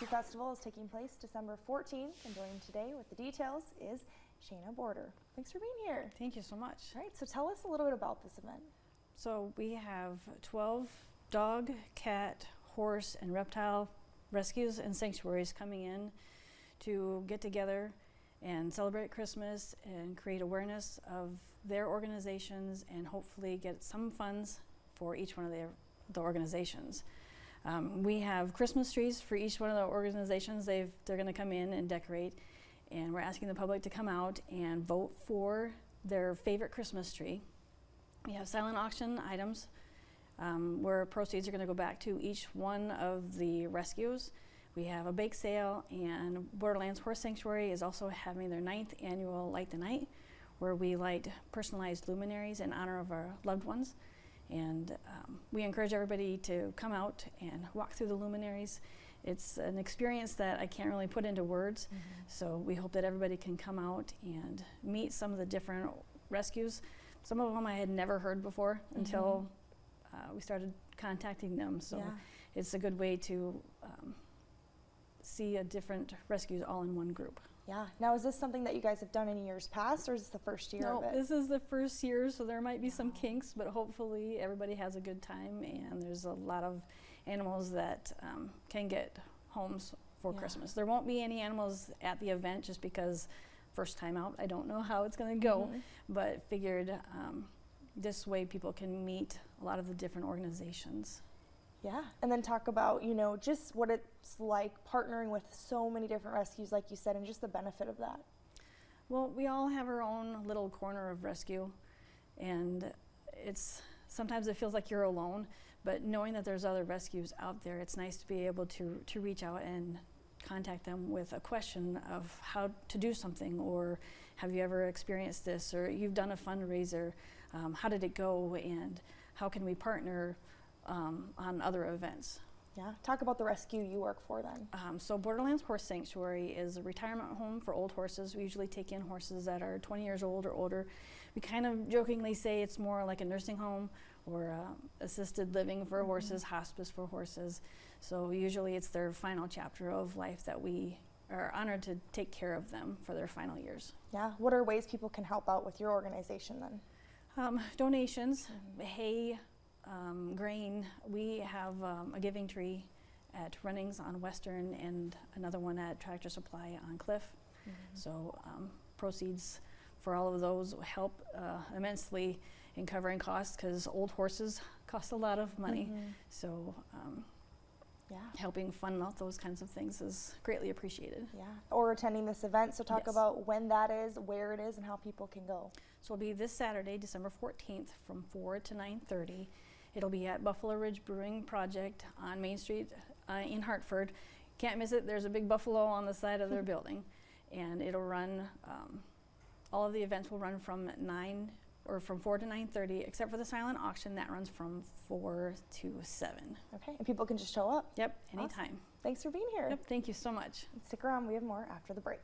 Festival is taking place December 14th, and joining today with the details is Shayna Border. Thanks for being here. Thank you so much. All right, so tell us a little bit about this event. So we have 12 dog, cat, horse, and reptile rescues and sanctuaries coming in to get together and celebrate Christmas and create awareness of their organizations and hopefully get some funds for each one of the organizations. We have Christmas trees for each one of the organizations. They're going to come in and decorate, and we're asking the public to come out and vote for their favorite Christmas tree. We have silent auction items where proceeds are going to go back to each one of the rescues. We have a bake sale, and Borderlands Horse Sanctuary is also having their 9th annual Light the Night, where we light personalized luminaries in honor of our loved ones. And we encourage everybody to come out and walk through the luminaries. It's an experience that I can't really put into words. So we hope that everybody can come out and meet some of the different rescues. Some of them I had never heard before until we started contacting them. So it's a good way to see a different rescues all in one group. Yeah. Now, is this something that you guys have done in years past, or is this the first year of it? No, this is the first year, so there might be some kinks, but hopefully everybody has a good time, and there's a lot of animals that can get homes for Christmas. There won't be any animals at the event just because first time out, I don't know how it's going to go, but figured this way people can meet a lot of the different organizations. Yeah, and then talk about, you know, just what it's like partnering with so many different rescues, like you said, and just the benefit of that. Well, we all have our own little corner of rescue, and sometimes it feels like you're alone, but knowing that there's other rescues out there, it's nice to be able to reach out and contact them with a question of how to do something, or have you ever experienced this, or you've done a fundraiser, how did it go, and how can we partner on other events. Yeah, talk about the rescue you work for then. So Borderlands Horse Sanctuary is a retirement home for old horses. We usually take in horses that are 20 years old or older. We kind of jokingly say it's more like a nursing home or assisted living for horses, hospice for horses. So usually it's their final chapter of life that we are honored to take care of them for their final years. Yeah, what are ways people can help out with your organization then? Donations, hay, grain. We have a giving tree at Runnings on Western and another one at Tractor Supply on Cliff. So proceeds for all of those help immensely in covering costs, because old horses cost a lot of money. So helping fund out those kinds of things is greatly appreciated. Yeah, or attending this event. So talk about when that is, where it is, and how people can go. So it'll be this Saturday, December 14th from 4 to 9:30. It'll be at Buffalo Ridge Brewing Project on Main Street in Hartford. Can't miss it. There's a big buffalo on the side of their building, and it'll run. All of the events will run from 4 to 9:30, except for the silent auction that runs from 4 to 7. Okay, and people can just show up. Yep, anytime. Awesome. Thanks for being here. Yep, thank you so much. Stick around. We have more after the break.